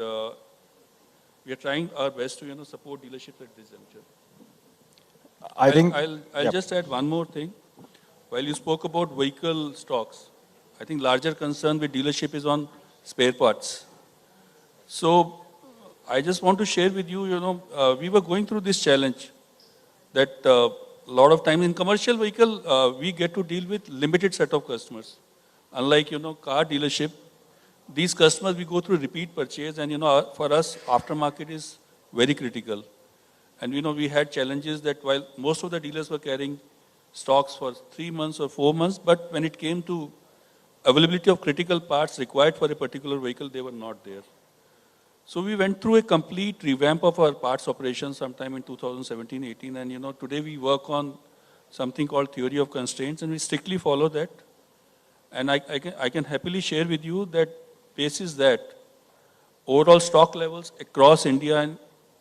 we are trying our best to support dealerships at this juncture. I'll just add one more thing. While you spoke about vehicle stocks, I think larger concern with dealership is on spare parts. So I just want to share with you, we were going through this challenge that a lot of time in commercial vehicle, we get to deal with limited set of customers. Unlike, car dealership, these customers, we go through repeat purchase, and, for us, aftermarket is very critical. And, we had challenges that while most of the dealers were carrying stocks for 3 months or 4 months, but when it came to availability of critical parts required for a particular vehicle, they were not there. So we went through a complete revamp of our parts operations sometime in 2017-18, and, today we work on something called theory of constraints, and we strictly follow that. And I can happily share with you that basis that overall stock levels across India and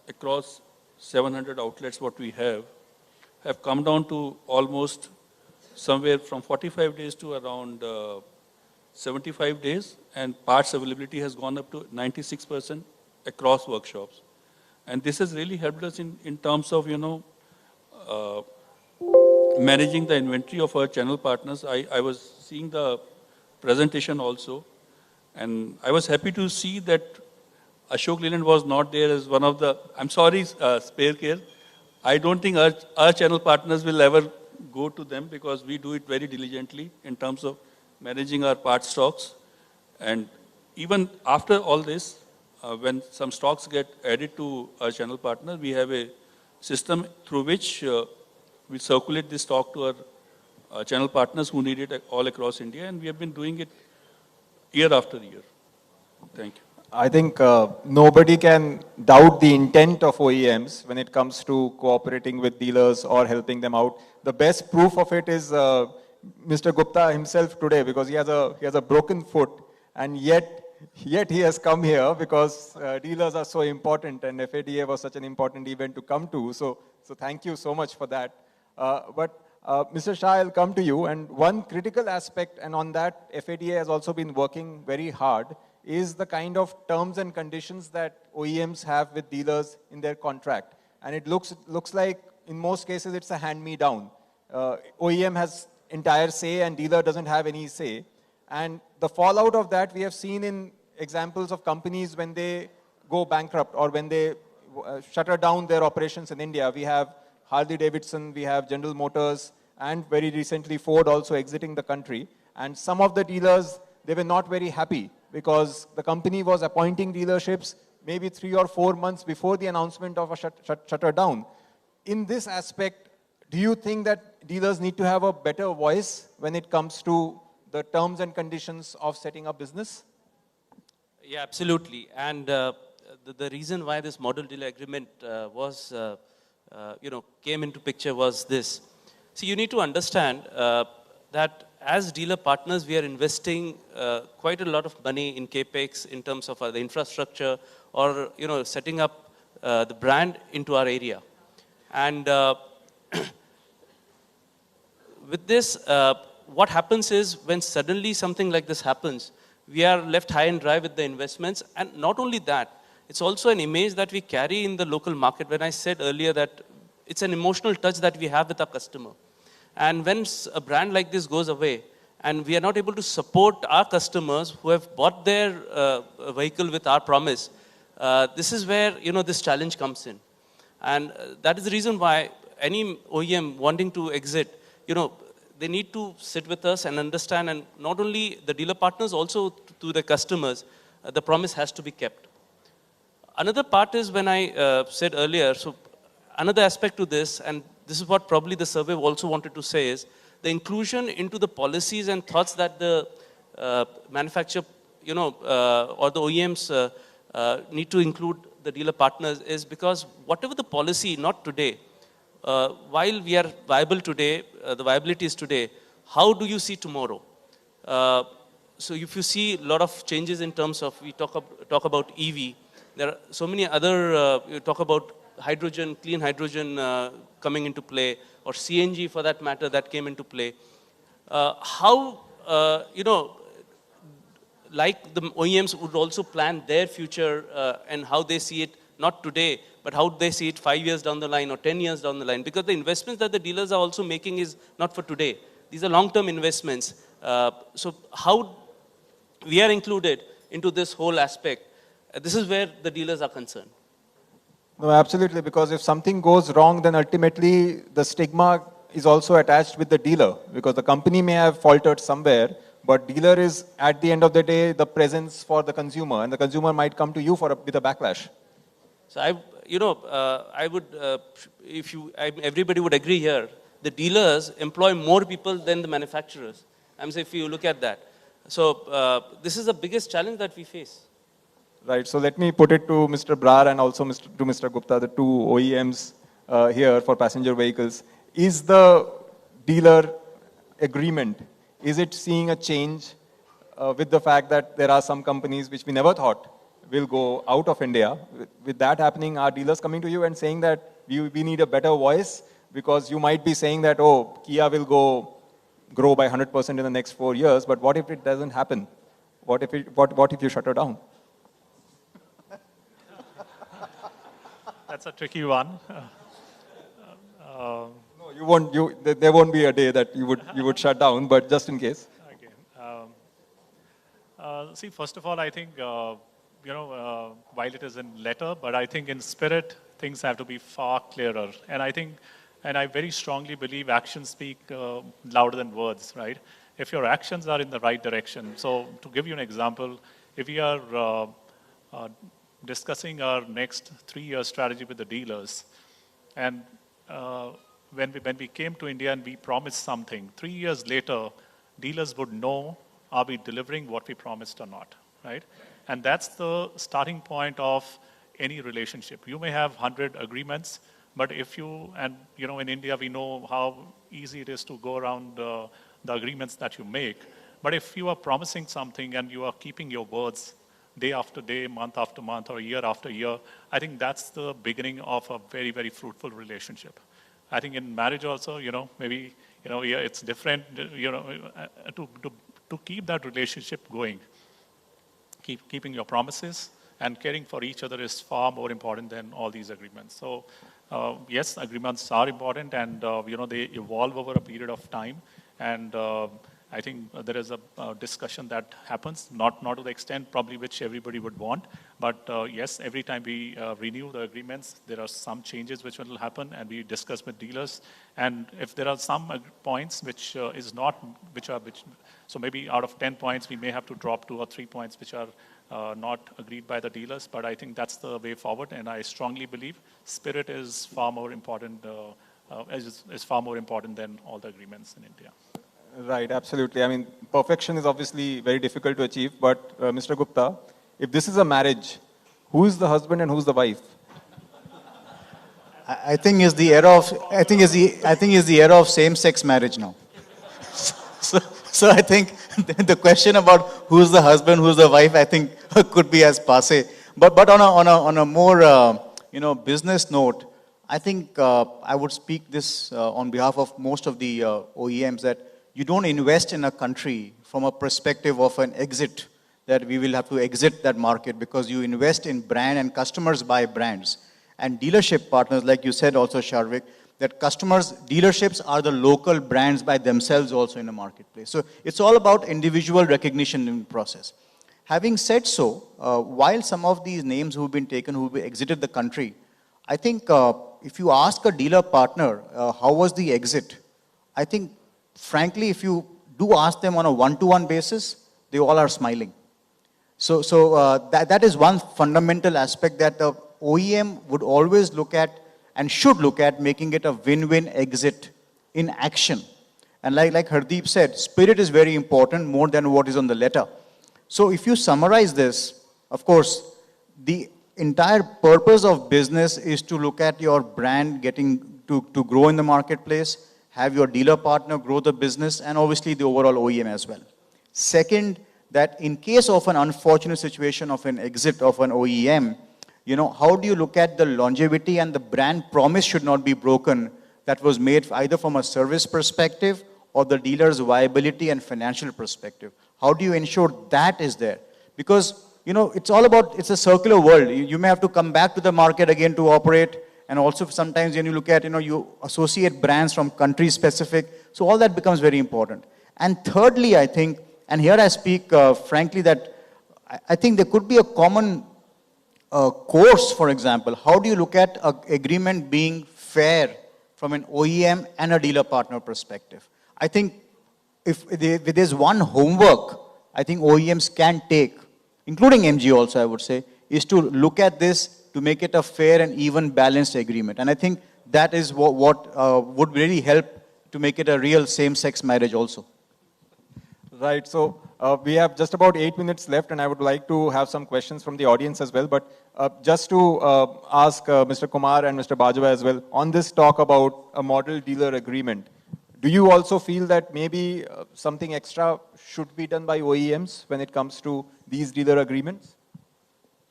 across 700 outlets what we have come down to almost somewhere from 45 days to around 75 days, and parts availability has gone up to 96% across workshops. And this has really helped us in terms of, managing the inventory of our channel partners. I was seeing the presentation also, and I was happy to see that Ashok Leyland was not there as one of the, I'm sorry, spare care. I don't think our channel partners will ever go to them because we do it very diligently in terms of managing our part stocks. And even after all this, when some stocks get added to our channel partner, we have a system through which we circulate this stock to our channel partners who need it all across India, and we have been doing it year after year. Thank you. I think nobody can doubt the intent of OEMs when it comes to cooperating with dealers or helping them out. The best proof of it is Mr. Gupta himself today, because he has a broken foot, and yet he has come here because dealers are so important, and FADA was such an important event to come to. So thank you so much for that. But Mr. Shah, I'll come to you. And one critical aspect, and on that FADA has also been working very hard, is the kind of terms and conditions that OEMs have with dealers in their contract. And it looks like in most cases it's a hand-me-down. OEM has entire say and dealer doesn't have any say. And the fallout of that we have seen in examples of companies when they go bankrupt or when they shutter down their operations in India. We have Harley Davidson, we have General Motors, and very recently Ford also exiting the country. And some of the dealers, they were not very happy because the company was appointing dealerships maybe 3 or 4 months before the announcement of a shutter down. In this aspect, do you think that dealers need to have a better voice when it comes to the terms and conditions of setting up business? Yeah, absolutely. And the reason why this model dealer agreement came into picture was this. See, you need to understand that as dealer partners, we are investing quite a lot of money in CAPEX in terms of the infrastructure or, setting up the brand into our area. And with this, what happens is when suddenly something like this happens, we are left high and dry with the investments. And not only that, it's also an image that we carry in the local market. When I said earlier that it's an emotional touch that we have with our customer. And when a brand like this goes away and we are not able to support our customers who have bought their vehicle with our promise, this is where, this challenge comes in. And that is the reason why any OEM wanting to exit, they need to sit with us and understand, and not only the dealer partners, also to the customers, the promise has to be kept. Another part is when I said earlier, so another aspect to this, and this is what probably the survey also wanted to say, is the inclusion into the policies and thoughts that the manufacturer, or the OEMs need to include the dealer partners is because whatever the policy, not today, while we are viable today, the viability is today, how do you see tomorrow? So if you see a lot of changes in terms of, we talk about EV, there are so many other, you talk about hydrogen, clean hydrogen coming into play, or CNG for that matter that came into play. How, like the OEMs would also plan their future and how they see it, not today, but how they see it 5 years down the line or 10 years down the line. Because the investments that the dealers are also making is not for today. These are long-term investments. So how we are included into this whole aspect, this is where the dealers are concerned. No, absolutely, because if something goes wrong, then ultimately the stigma is also attached with the dealer, because the company may have faltered somewhere, but dealer is, at the end of the day, the presence for the consumer, and the consumer might come to you with a backlash. So I would, everybody would agree here, the dealers employ more people than the manufacturers. I'm saying if you look at that. So this is the biggest challenge that we face. Right, so let me put it to Mr. Brar and also to Mr. Gupta, the two OEMs here for passenger vehicles. Is the dealer agreement, is it seeing a change with the fact that there are some companies which we never thought will go out of India. With that happening, are dealers coming to you and saying that we need a better voice? Because you might be saying that, oh, Kia will grow by 100% in the next 4 years, but what if it doesn't happen? What if you shut her down? That's a tricky one. No, you won't. There won't be a day that you would shut down, but just in case. Okay. See, first of all, I think, while it is in letter, but I think in spirit, things have to be far clearer. And I very strongly believe actions speak louder than words, right? If your actions are in the right direction. So to give you an example, if we are discussing our next 3-year strategy with the dealers, and when we came to India and we promised something, 3 years later, dealers would know, are we delivering what we promised or not, right? And that's the starting point of any relationship. You may have 100 agreements, but in India, we know how easy it is to go around the agreements that you make. But if you are promising something and you are keeping your words day after day, month after month, or year after year, I think that's the beginning of a very, very fruitful relationship. I think in marriage also, maybe, it's different, to keep that relationship going. Keeping your promises and caring for each other is far more important than all these agreements. So, yes, agreements are important, and they evolve over a period of time. And I think there is a discussion that happens, not to the extent probably which everybody would want, but yes, every time we renew the agreements, there are some changes which will happen, and we discuss with dealers. And if there are some points which so maybe out of 10 points, we may have to drop 2 or 3 points which are not agreed by the dealers, but I think that's the way forward, and I strongly believe spirit is far more important, is far more important than all the agreements in India. Right, absolutely. I mean, perfection is obviously very difficult to achieve, but Mr. Gupta, if this is a marriage, who is the husband and who's the wife? I think is the era of same-sex marriage now. So I think the question about who's the husband, who's the wife, I think could be as passé. But on a more business note, I think I would speak this on behalf of most of the OEMs, that you don't invest in a country from a perspective of an exit, that we will have to exit that market, because you invest in brand and customers buy brands. And dealership partners, like you said also, Sharvik, that dealerships are the local brands by themselves also in the marketplace. So it's all about individual recognition in the process. Having said so, while some of these names who've been taken, who've exited the country, I think if you ask a dealer partner, how was the exit? I think, frankly, if you do ask them on a one-to-one basis, they all are smiling. So that is one fundamental aspect that the OEM would always look at and should look at, making it a win-win exit in action. And like Hardeep said, spirit is very important, more than what is on the letter. So if you summarize this, of course, the entire purpose of business is to look at your brand getting to grow in the marketplace, have your dealer partner grow the business, and obviously the overall OEM as well. Second, that in case of an unfortunate situation of an exit of an OEM, how do you look at the longevity, and the brand promise should not be broken that was made either from a service perspective or the dealer's viability and financial perspective? How do you ensure that is there? Because, it's a circular world. You may have to come back to the market again to operate. And also sometimes when you look at, you associate brands from country specific. So all that becomes very important. And thirdly, I think, and here I speak frankly, that I think there could be a common course, for example. How do you look at an agreement being fair from an OEM and a dealer partner perspective? I think if there's one homework I think OEMs can take, including MG also I would say, is to look at this to make it a fair and even balanced agreement. And I think that is what would really help to make it a real same-sex marriage also. Right, so we have just about 8 minutes left, and I would like to have some questions from the audience as well. But just to ask Mr. Kumar and Mr. Bajwa as well, on this talk about a model dealer agreement, do you also feel that maybe something extra should be done by OEMs when it comes to these dealer agreements?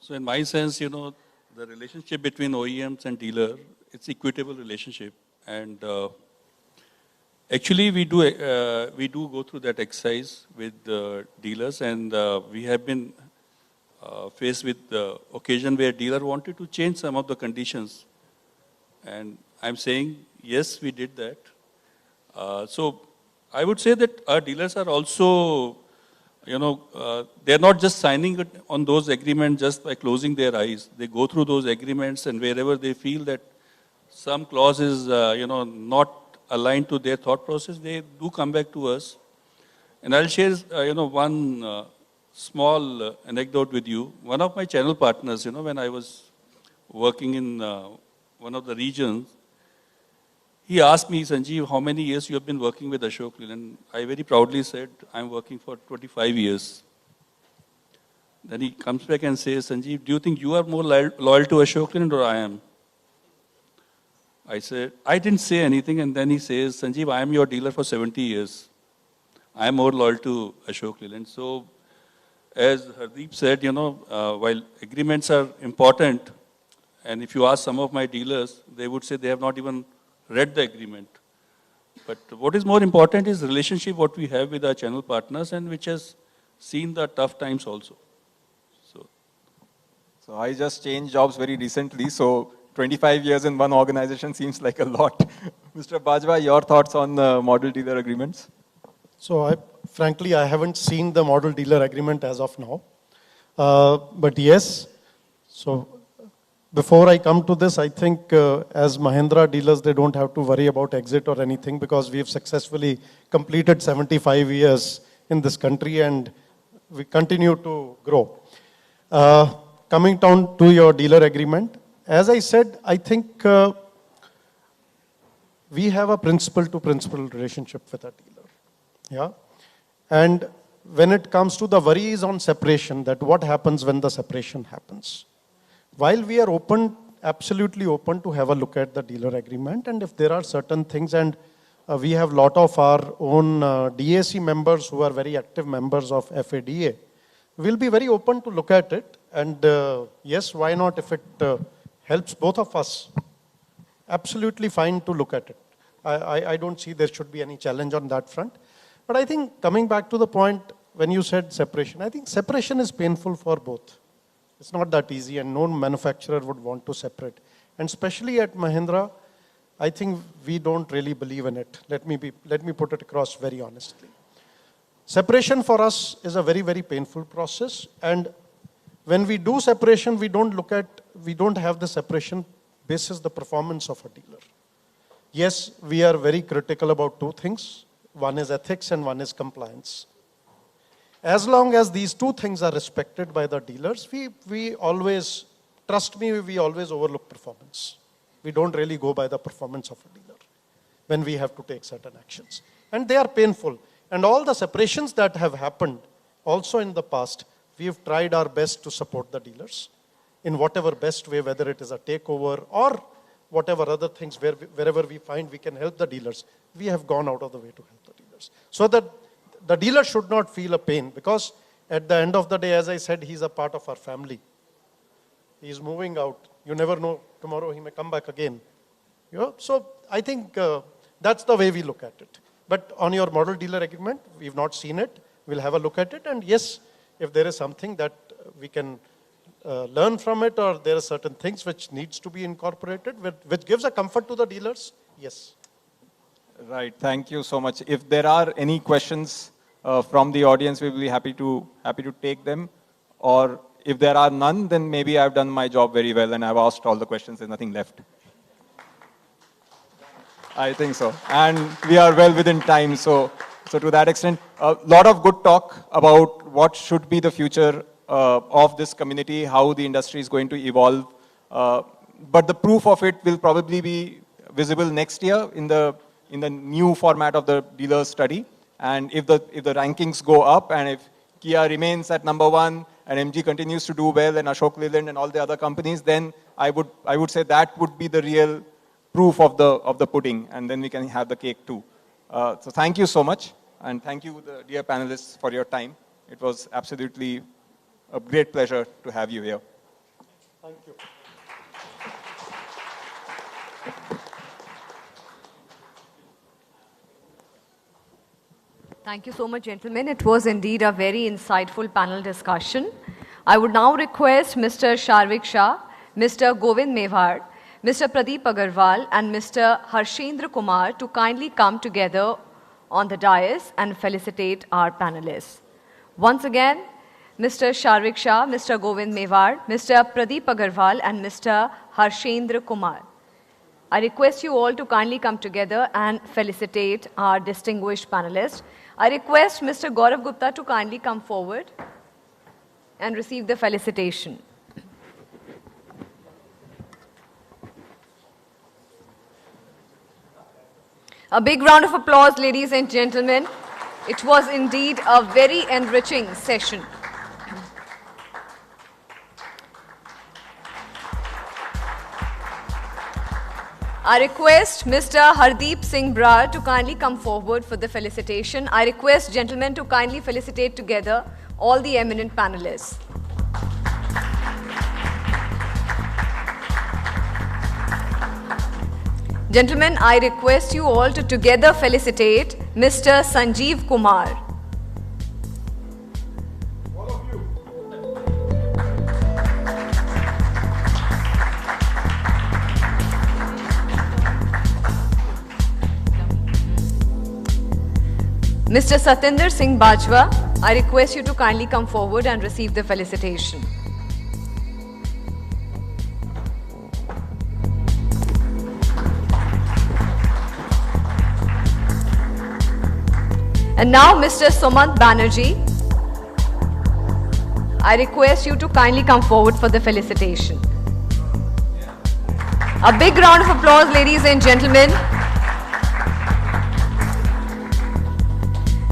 So in my sense, the relationship between OEMs and dealer, it's equitable relationship. And actually, we do go through that exercise with dealers, and we have been faced with the occasion where dealer wanted to change some of the conditions. And I'm saying, yes, we did that. So I would say that our dealers are also, they're not just signing it on those agreements just by closing their eyes. They go through those agreements, and wherever they feel that some clause is, not aligned to their thought process, they do come back to us. And I'll share, one small anecdote with you. One of my channel partners, when I was working in one of the regions, he asked me, Sanjeev, how many years you have been working with Ashok Leyland? I very proudly said, I'm working for 25 years. Then he comes back and says, Sanjeev, do you think you are more loyal to Ashok Leyland or I am? I said, I didn't say anything, and then he says, Sanjeev, I am your dealer for 70 years. I am more loyal to Ashok Leyland. So, as Hardeep said, while agreements are important, and if you ask some of my dealers, they would say they have not even read the agreement. But what is more important is relationship what we have with our channel partners, and which has seen the tough times also. So I just changed jobs very recently, so 25 years in one organization seems like a lot. Mr. Bajwa, your thoughts on model dealer agreements? So frankly, I haven't seen the model dealer agreement as of now. But yes, so before I come to this, I think as Mahindra dealers, they don't have to worry about exit or anything, because we have successfully completed 75 years in this country and we continue to grow. Coming down to your dealer agreement, as I said, I think we have a principal-to-principal relationship with a dealer. Yeah, and when it comes to the worries on separation, that what happens when the separation happens. While we are open, absolutely open to have a look at the dealer agreement, and if there are certain things, and we have a lot of our own DAC members who are very active members of FADA, we'll be very open to look at it, and yes, why not, if it helps both of us, absolutely fine to look at it. I don't see there should be any challenge on that front. But I think coming back to the point when you said separation, I think separation is painful for both. It's not that easy, and no manufacturer would want to separate. And especially at Mahindra, I think we don't really believe in it. Let me put it across very honestly. Separation for us is a very, very painful process, and when we do separation, we don't have the separation basis the performance of a dealer. Yes, we are very critical about two things. One is ethics and one is compliance. As long as these two things are respected by the dealers, we always, trust me, we always overlook performance. We don't really go by the performance of a dealer when we have to take certain actions. And they are painful. And all the separations that have happened also in the past, we have tried our best to support the dealers in whatever best way, whether it is a takeover or whatever other things, wherever we find we can help the dealers, we have gone out of the way to help the dealers. So that the dealer should not feel a pain, because at the end of the day, as I said, he's a part of our family. He's moving out. You never know, tomorrow he may come back again. So I think that's the way we look at it. But on your model dealer agreement, we've not seen it. We'll have a look at it, and yes, if there is something that we can learn from it, or there are certain things which needs to be incorporated, which gives a comfort to the dealers, yes. Right, thank you so much. If there are any questions from the audience, we will be happy to take them. Or if there are none, then maybe I've done my job very well and I've asked all the questions, there's nothing left. I think so. And we are well within time, so to that extent, a lot of good talk about what should be the future of this community, how the industry is going to evolve. But the proof of it will probably be visible next year in the new format of the dealer study. And if the rankings go up, and if Kia remains at #1 and MG continues to do well, and Ashok Leyland and all the other companies, then I would say that would be the real proof of the pudding, and then we can have the cake too. So thank you so much, and thank you, the dear panelists, for your time. It was absolutely a great pleasure to have you here. Thank you. Thank you so much, gentlemen. It was indeed a very insightful panel discussion. I would now request Mr. Sharvik Shah, Mr. Govind Mewar, Mr. Pradeep Agarwal, and Mr. Harshendra Kumar to kindly come together on the dais and felicitate our panelists. Once again, Mr. Sharvik Shah, Mr. Govind Mewar, Mr. Pradeep Agarwal, and Mr. Harshendra Kumar. I request you all to kindly come together and felicitate our distinguished panelists. I request Mr. Gaurav Gupta to kindly come forward and receive the felicitation. A big round of applause, ladies and gentlemen. It was indeed a very enriching session. I request Mr. Hardeep Singh Brar to kindly come forward for the felicitation. I request gentlemen to kindly felicitate together all the eminent panelists. Gentlemen, I request you all to together felicitate Mr. Sanjeev Kumar. Mr. Satinder Singh Bajwa, I request you to kindly come forward and receive the felicitation. And now Mr. Sumant Banerjee, I request you to kindly come forward for the felicitation. A big round of applause, ladies and gentlemen.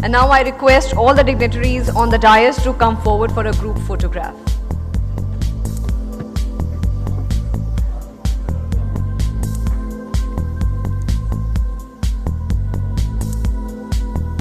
And now I request all the dignitaries on the dais to come forward for a group photograph.